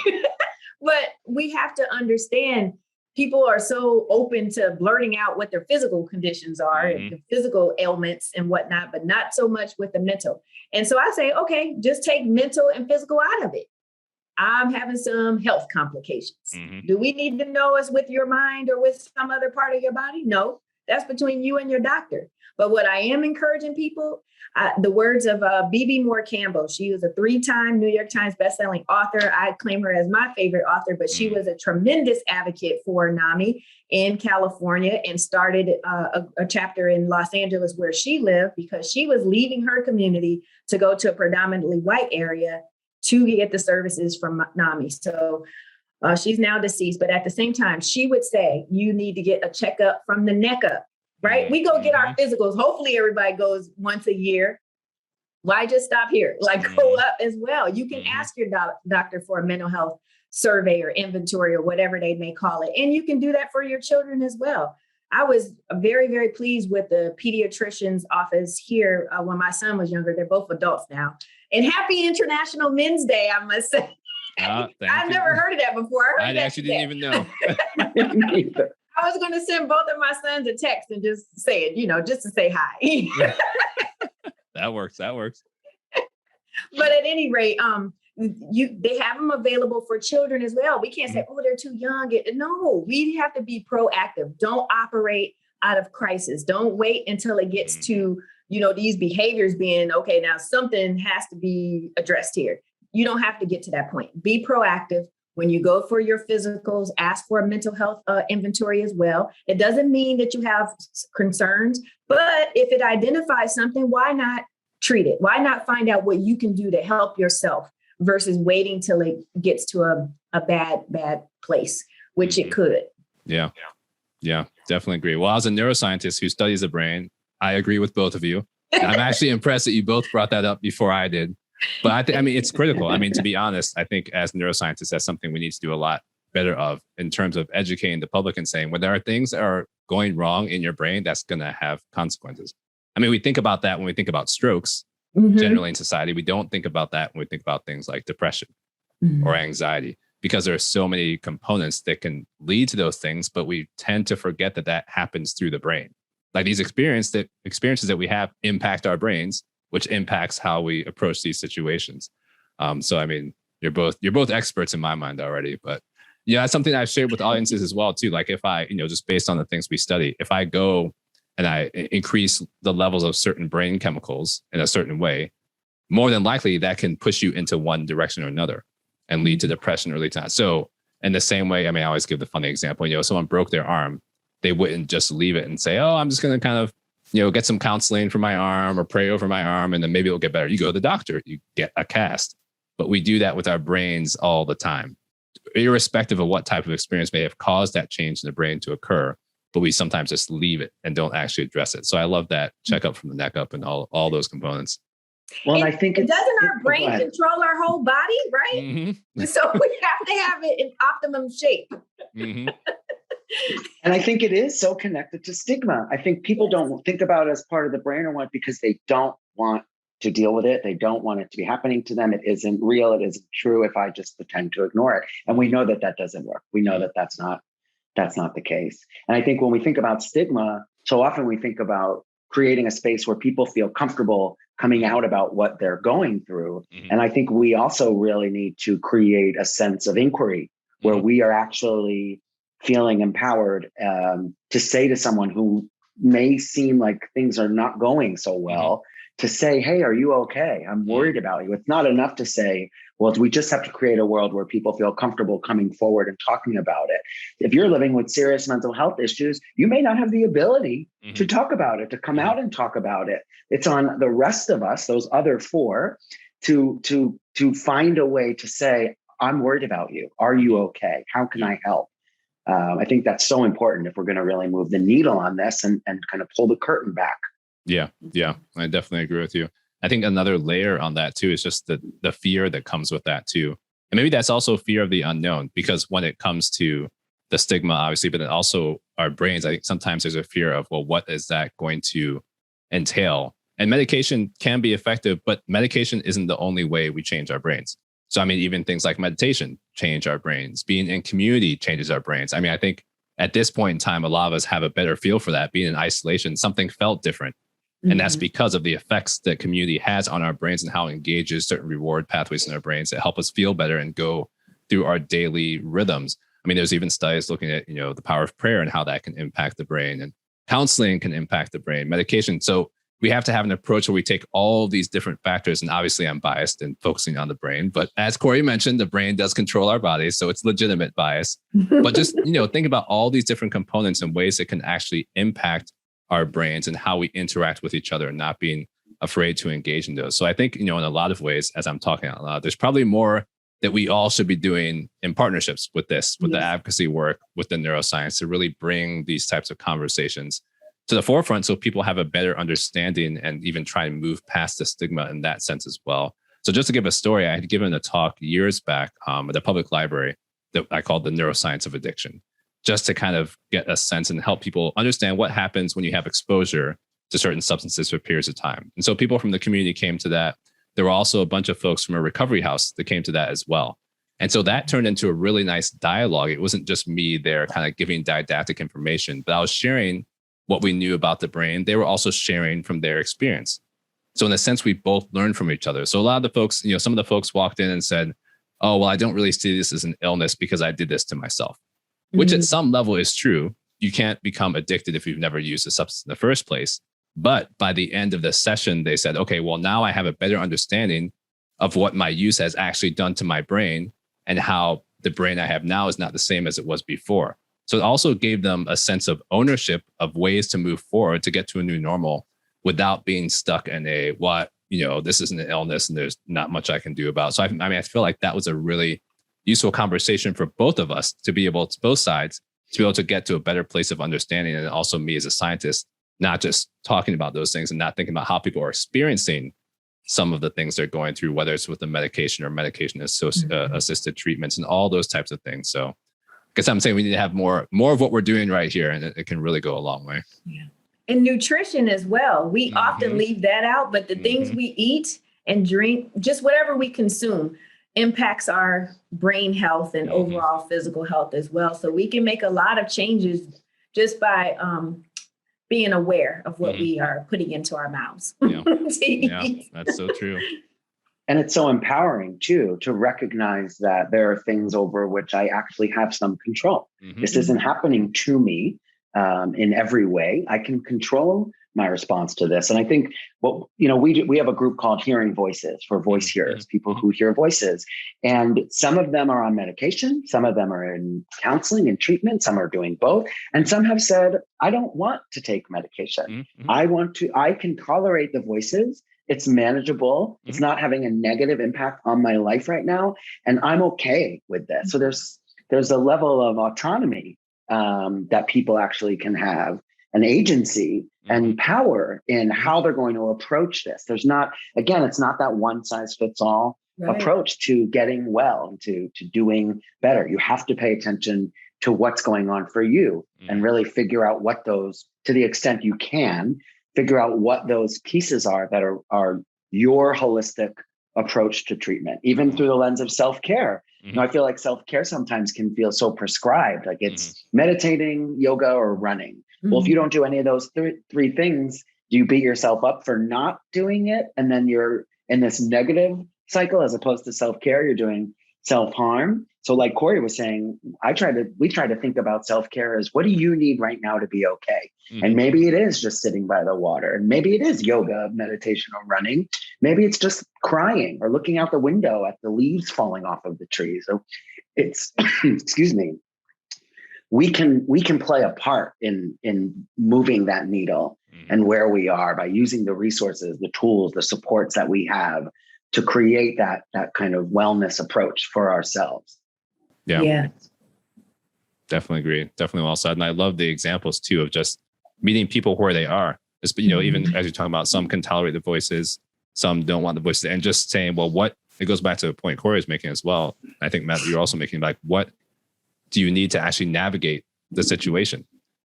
But we have to understand people are so open to blurting out what their physical conditions are, and the physical ailments and whatnot, but not so much with the mental. And so I say, okay, just take mental and physical out of it. I'm having some health complications. Do we need to know it's with your mind or with some other part of your body? No, that's between you and your doctor. But what I am encouraging people, the words of B.B. Moore Campbell, she was a 3-time New York Times bestselling author. I claim her as my favorite author, but she was a tremendous advocate for NAMI in California and started a chapter in Los Angeles where she lived because she was leaving her community to go to a predominantly white area to get the services from NAMI. So she's now deceased, but at the same time, she would say, you need to get a checkup from the neck up. Right? We go get our physicals. Hopefully everybody goes once a year. Why just stop here? Like go up as well. You can ask your doctor for a mental health survey or inventory or whatever they may call it. And you can do that for your children as well. I was very, very pleased with the pediatrician's office here when my son was younger. They're both adults now. And happy International Men's Day, I must say. I've never heard of that before. I actually didn't even know. I was going to send both of my sons a text and just say it, just to say hi. That works. But at any rate, they have them available for children as well. We can't say, oh, they're too young. No, we have to be proactive. Don't operate out of crisis. Don't wait until it gets to, these behaviors being, okay, now something has to be addressed here. You don't have to get to that point. Be proactive. When you go for your physicals, ask for a mental health inventory as well. It doesn't mean that you have concerns, but if it identifies something, why not treat it? Why not find out what you can do to help yourself versus waiting till it gets to a bad place, which it could. Yeah, definitely agree. Well, as a neuroscientist who studies the brain, I agree with both of you. I'm actually impressed that you both brought that up before I did. But it's critical. To be honest, I think as neuroscientists, that's something we need to do a lot better of in terms of educating the public and saying when there are things that are going wrong in your brain, that's going to have consequences. We think about that when we think about strokes generally in society. We don't think about that when we think about things like depression or anxiety, because there are so many components that can lead to those things, but we tend to forget that happens through the brain. Like these experiences that we have impact our brains, which impacts how we approach these situations. So you're both experts in my mind already, but that's something I've shared with audiences as well too. Like if I, just based on the things we study, if I go and I increase the levels of certain brain chemicals in a certain way, more than likely that can push you into one direction or another and lead to depression or lead to that. So in the same way, I mean, I always give the funny example, someone broke their arm, they wouldn't just leave it and say, oh, I'm just going to kind of, get some counseling for my arm or pray over my arm, and then maybe it'll get better. You go to the doctor, you get a cast. But we do that with our brains all the time, irrespective of what type of experience may have caused that change in the brain to occur. But we sometimes just leave it and don't actually address it. So I love that checkup from the neck up and all those components. Well, I think doesn't our brain control our whole body, right? Mm-hmm. So we have to have it in optimum shape. Mm-hmm. And I think it is so connected to stigma. I think people don't think about it as part of the brain or what, because they don't want to deal with it. They don't want it to be happening to them. It isn't real. It isn't true if I just pretend to ignore it. And we know that that doesn't work. We know that that's not the case. And I think when we think about stigma, so often we think about creating a space where people feel comfortable coming out about what they're going through. Mm-hmm. And I think we also really need to create a sense of inquiry where we are actually feeling empowered to say to someone who may seem like things are not going so well, to say, hey, are you okay? I'm worried about you. It's not enough to say, well, we just have to create a world where people feel comfortable coming forward and talking about it. If you're living with serious mental health issues, you may not have the ability to talk about it, to come out and talk about it. It's on the rest of us, those other four, to find a way to say, I'm worried about you. Are you okay? How can I help? I think that's so important if we're going to really move the needle on this and kind of pull the curtain back. Yeah, I definitely agree with you. I think another layer on that too is just the fear that comes with that too. And maybe that's also fear of the unknown, because when it comes to the stigma, obviously, but then also our brains, I think sometimes there's a fear of, well, what is that going to entail? And medication can be effective, but medication isn't the only way we change our brains. So, I mean, even things like meditation change our brains. Being in community changes our brains. I mean, I think at this point in time, a lot of us have a better feel for that. Being in isolation, something felt different. And that's because of the effects that community has on our brains and how it engages certain reward pathways in our brains that help us feel better and go through our daily rhythms. I mean, there's even studies looking at, the power of prayer and how that can impact the brain, and counseling can impact the brain, medication. So we have to have an approach where we take all these different factors. And obviously I'm biased in focusing on the brain, but as Corey mentioned, the brain does control our bodies. So it's legitimate bias, but just, think about all these different components and ways that can actually impact our brains and how we interact with each other and not being afraid to engage in those. So I think, in a lot of ways, as I'm talking out loud, there's probably more that we all should be doing in partnerships with this, with the advocacy work, with the neuroscience, to really bring these types of conversations to the forefront so people have a better understanding and even try and move past the stigma in that sense as well. So just to give a story, I had given a talk years back at the public library that I called the Neuroscience of Addiction, just to kind of get a sense and help people understand what happens when you have exposure to certain substances for periods of time. And so people from the community came to that. There were also a bunch of folks from a recovery house that came to that as well. And so that turned into a really nice dialogue. It wasn't just me there kind of giving didactic information, but I was sharing what we knew about the brain. They were also sharing from their experience. So in a sense, we both learned from each other. So a lot of the folks, some of the folks walked in and said, oh, well, I don't really see this as an illness because I did this to myself, which at some level is true. You can't become addicted if you've never used a substance in the first place. But by the end of the session, they said, okay, well, now I have a better understanding of what my use has actually done to my brain and how the brain I have now is not the same as it was before. So it also gave them a sense of ownership of ways to move forward to get to a new normal without being stuck in this isn't an illness and there's not much I can do about it. So I feel like that was a really useful conversation for both of us to be able to, both sides, to be able to get to a better place of understanding. And also me as a scientist, not just talking about those things and not thinking about how people are experiencing some of the things they're going through, whether it's with the medication or medication assisted treatments and all those types of things. So I guess I'm saying we need to have more of what we're doing right here, and it can really go a long way. Yeah. And nutrition as well. We often leave that out, but the things we eat and drink, just whatever we consume, impacts our brain health and overall physical health as well. So we can make a lot of changes just by being aware of what we are putting into our mouths. Yeah, that's so true. And it's so empowering, too, to recognize that there are things over which I actually have some control. This isn't happening to me in every way. I can control my response to this. And I think we have a group called Hearing Voices for voice hearers, people who hear voices. And some of them are on medication, some of them are in counseling and treatment, some are doing both. And some have said, I don't want to take medication. I can tolerate the voices. It's manageable. It's not having a negative impact on my life right now. And I'm okay with this. So there's a level of autonomy that people actually can have, an agency and power in how they're going to approach this. It's not that one size fits all approach to getting well, to doing better. You have to pay attention to what's going on for you and really figure out what those, to the extent you can, figure out what those pieces are that are your holistic approach to treatment, even through the lens of self-care. I feel like self-care sometimes can feel so prescribed, like it's meditating, yoga, or running. Well, if you don't do any of those three things, do you beat yourself up for not doing it? And then you're in this negative cycle, as opposed to self-care, you're doing self-harm. So like Corey was saying, we try to think about self-care as, what do you need right now to be okay? And maybe it is just sitting by the water, and maybe it is yoga, meditation, or running. Maybe it's just crying or looking out the window at the leaves falling off of the tree. So it's, excuse me, we can play a part in moving that needle and where we are by using the resources, the tools, the supports that we have to create that kind of wellness approach for ourselves. Yeah. Definitely agree. Definitely well said. And I love the examples too of just meeting people where they are. Just, even as you're talking about, some can tolerate the voices, some don't want the voices, and just saying, well, it goes back to the point Corey is making as well. I think, Matt, you're also making, like, what do you need to actually navigate the situation?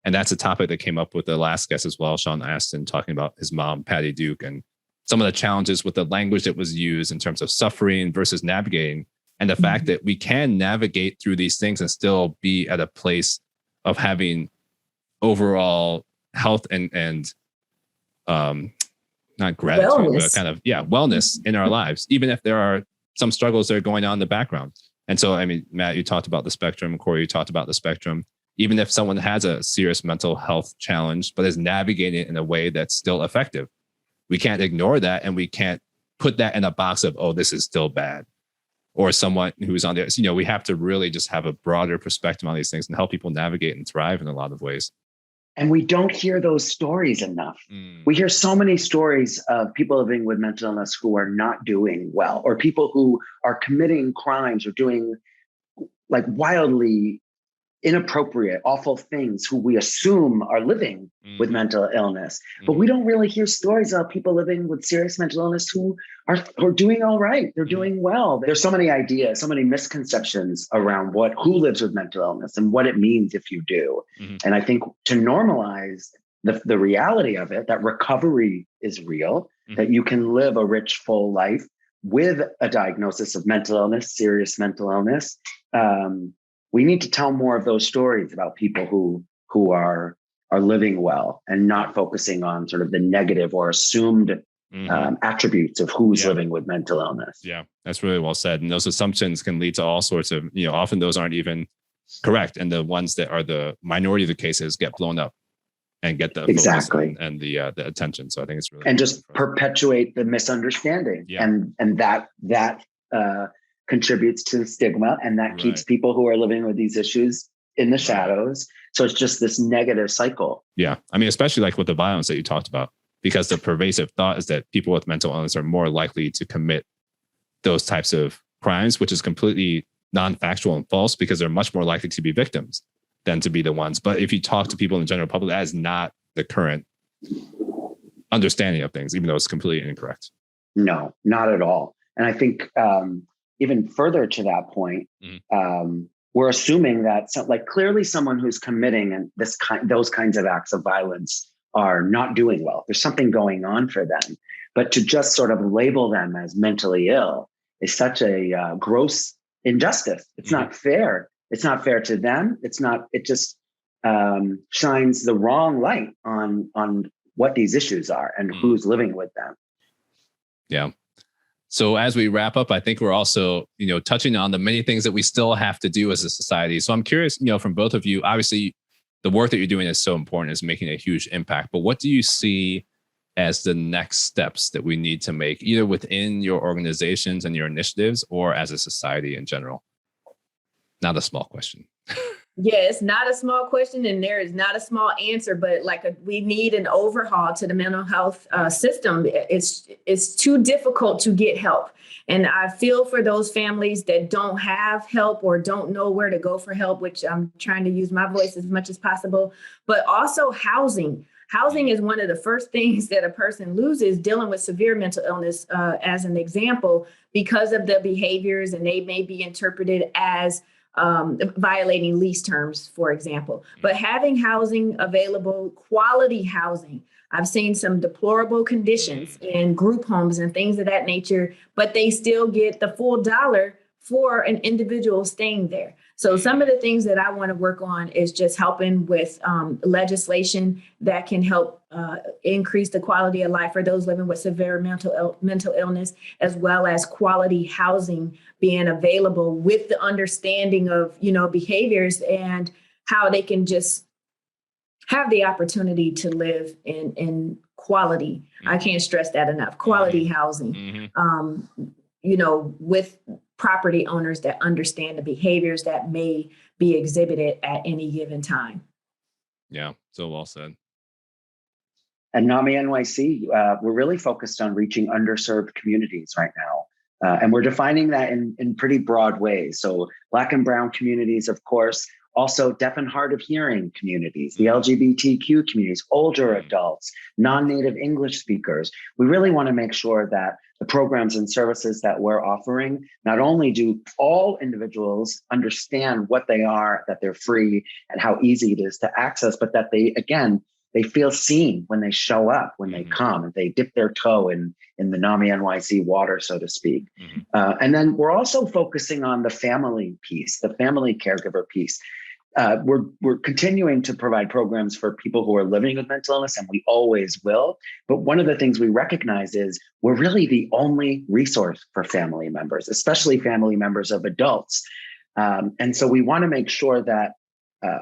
And that's a topic that came up with the last guest as well, Sean Astin, talking about his mom, Patty Duke, and some of the challenges with the language that was used in terms of suffering versus navigating. And the fact that we can navigate through these things and still be at a place of having overall health and not gratitude, wellness. but kind of, wellness in our lives, even if there are some struggles that are going on in the background. And so, I mean, Matt, you talked about the spectrum. Corey, you talked about the spectrum. Even if someone has a serious mental health challenge, but is navigating it in a way that's still effective, we can't ignore that. And we can't put that in a box of, oh, this is still bad. Or someone who's on there. We have to really just have a broader perspective on these things and help people navigate and thrive in a lot of ways. And we don't hear those stories enough. We hear so many stories of people living with mental illness who are not doing well, or people who are committing crimes or doing like wildly inappropriate, awful things, who we assume are living with mental illness. But we don't really hear stories of people living with serious mental illness who are doing all right. They're doing well. There's so many ideas, so many misconceptions around who lives with mental illness and what it means if you do. And I think to normalize the reality of it, that recovery is real, that you can live a rich, full life with a diagnosis of mental illness, serious mental illness. We need to tell more of those stories about people who are living well and not focusing on sort of the negative or assumed attributes of who's living with mental illness. Yeah, that's really well said. And those assumptions can lead to all sorts of, often those aren't even correct. And the ones that are the minority of the cases get blown up and get the exactly and the attention. So I think it's really and just perpetuate the misunderstanding and that contributes to stigma, and that keeps people who are living with these issues in the shadows. So it's just this negative cycle. Yeah. I mean, especially like with the violence that you talked about, because the pervasive thought is that people with mental illness are more likely to commit those types of crimes, which is completely non-factual and false, because they're much more likely to be victims than to be the ones. But if you talk to people in the general public, that is not the current understanding of things, even though it's completely incorrect. No, not at all. And I think even further to that point, we're assuming that clearly someone who's committing and those kinds of acts of violence are not doing well. There's something going on for them. But to just sort of label them as mentally ill is such a gross injustice. It's not fair. It's not fair to them. It just shines the wrong light on what these issues are and who's living with them. Yeah. So as we wrap up, I think we're also, touching on the many things that we still have to do as a society. So I'm curious, from both of you, obviously the work that you're doing is so important, is making a huge impact. But what do you see as the next steps that we need to make, either within your organizations and your initiatives or as a society in general? Not a small question. Yeah, it's not a small question, and there is not a small answer, but we need an overhaul to the mental health system. It's too difficult to get help. And I feel for those families that don't have help or don't know where to go for help, which I'm trying to use my voice as much as possible, but also housing. Housing is one of the first things that a person loses dealing with severe mental illness, as an example, because of the behaviors, and they may be interpreted as violating lease terms, for example. But having housing available, quality housing. I've seen some deplorable conditions in group homes and things of that nature, but they still get the full dollar for an individual staying there. So some of the things that I want to work on is just helping with legislation that can help increase the quality of life for those living with severe mental illness, as well as quality housing being available with the understanding of, behaviors and how they can just have the opportunity to live in quality. Mm-hmm. I can't stress that enough. Quality housing, with property owners that understand the behaviors that may be exhibited at any given time. Yeah, so well said. At NAMI NYC, we're really focused on reaching underserved communities right now. And we're defining that in pretty broad ways. So Black and Brown communities, of course, also deaf and hard of hearing communities, the LGBTQ communities, older adults, non-native English speakers. We really want to make sure that the programs and services that we're offering, not only do all individuals understand what they are, that they're free and how easy it is to access, but that they feel seen when they show up, when they come, and they dip their toe in the NAMI NYC water, so to speak. And then we're also focusing on the family piece, the family caregiver piece. We're continuing to provide programs for people who are living with mental illness, and we always will. But one of the things we recognize is we're really the only resource for family members, especially family members of adults. And so we want to make sure that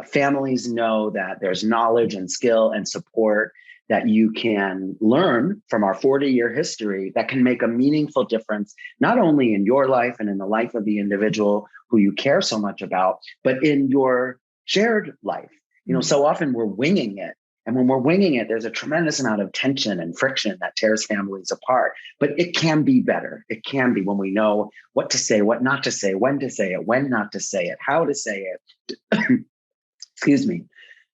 families know that there's knowledge and skill and support that you can learn from our 40-year history that can make a meaningful difference, not only in your life and in the life of the individual who you care so much about, but in your shared life. So often we're winging it. And when we're winging it, there's a tremendous amount of tension and friction that tears families apart. But it can be better. It can be when we know what to say, what not to say, when to say it, when not to say it, how to say it. Excuse me.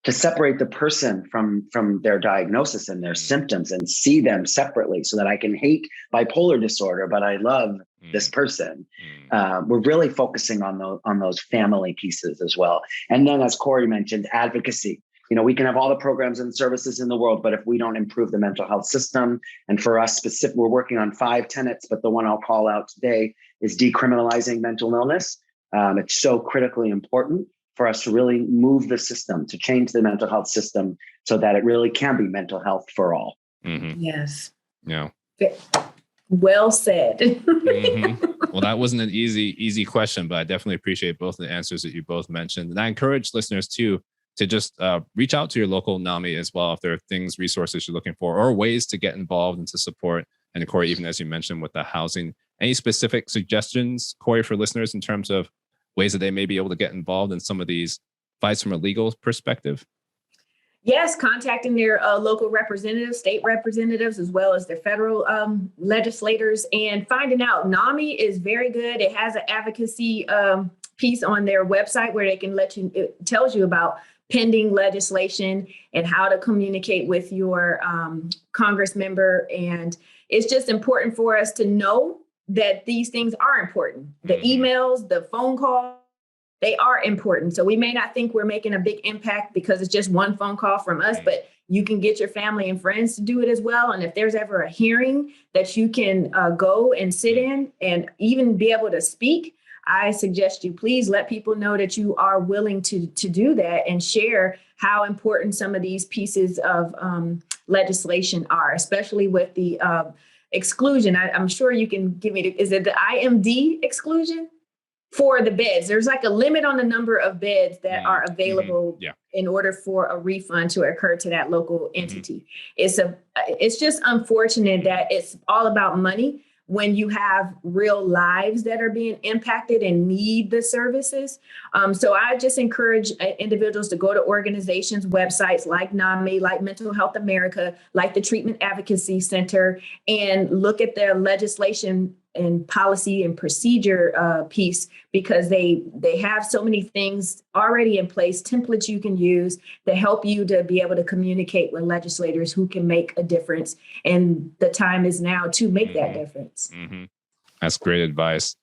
To separate the person from their diagnosis and their symptoms and see them separately, so that I can hate bipolar disorder, but I love this person. We're really focusing on those family pieces as well. And then, as Corey mentioned, advocacy. We can have all the programs and services in the world, but if we don't improve the mental health system, and for us specific, we're working on 5 tenets, but the one I'll call out today is decriminalizing mental illness. It's so critically important for us to really move the system, to change the mental health system so that it really can be mental health for all. Yes. Yeah. Well said. Well, that wasn't an easy question, but I definitely appreciate both of the answers that you both mentioned. And I encourage listeners to just reach out to your local NAMI as well, if there are things, resources you're looking for, or ways to get involved and to support. And Corey, even as you mentioned with the housing, any specific suggestions, Corey, for listeners in terms of ways that they may be able to get involved in some of these fights from a legal perspective? Yes, contacting their local representatives, state representatives, as well as their federal legislators, and finding out. NAMI is very good. It has an advocacy piece on their website where they can it tells you about pending legislation and how to communicate with your Congress member. And it's just important for us to know that these things are important. The emails, the phone calls, they are important. So we may not think we're making a big impact because it's just one phone call from us, but you can get your family and friends to do it as well. And if there's ever a hearing that you can go and sit in and even be able to speak, I suggest you please let people know that you are willing to do that and share how important some of these pieces of legislation are, especially with the exclusion. I'm sure you can give me, is it the IMD exclusion? for the beds. There's like a limit on the number of beds that are available in order for a refund to occur to that local entity. It's just unfortunate that it's all about money when you have real lives that are being impacted and need the services. So I just encourage individuals to go to organizations, websites like NAMI, like Mental Health America, like the Treatment Advocacy Center, and look at their legislation and policy and procedure piece, because they have so many things already in place, templates you can use to help you to be able to communicate with legislators who can make a difference. And the time is now to make that difference. That's great advice.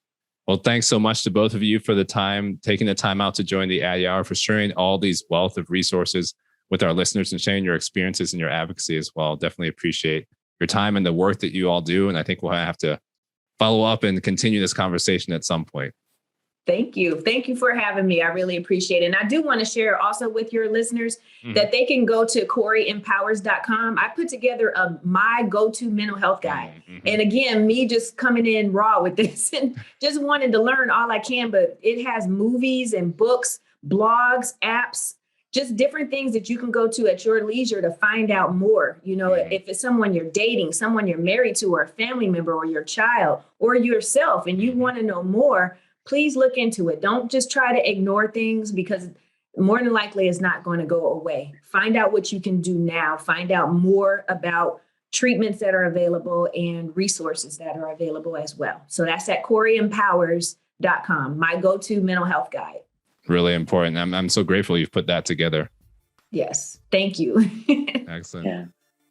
Well, thanks so much to both of you for the time, taking the time out to join the Addy Hour, for sharing all these wealth of resources with our listeners and sharing your experiences and your advocacy as well. Definitely appreciate your time and the work that you all do. And I think we'll have to follow up and continue this conversation at some point. Thank you. Thank you for having me. I really appreciate it. And I do want to share also with your listeners that they can go to CoreyEmpowers.com. I put together my go-to mental health guide. And again, me just coming in raw with this and just wanting to learn all I can, but it has movies and books, blogs, apps, just different things that you can go to at your leisure to find out more. You know, if it's someone you're dating, someone you're married to, or a family member, or your child, or yourself, and you want to know more, please look into it. Don't just try to ignore things, because more than likely it's not going to go away. Find out what you can do now. Find out more about treatments that are available and resources that are available as well. So that's at CoreyEmpowers.com, my go-to mental health guide. Really important. I'm so grateful you've put that together. Yes. Thank you. Excellent. Yeah.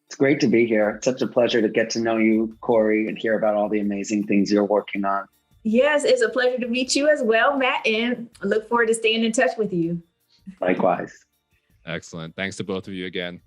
It's great to be here. It's such a pleasure to get to know you, Corey, and hear about all the amazing things you're working on. Yes, it's a pleasure to meet you as well, Matt, and I look forward to staying in touch with you. Likewise. Excellent. Thanks to both of you again.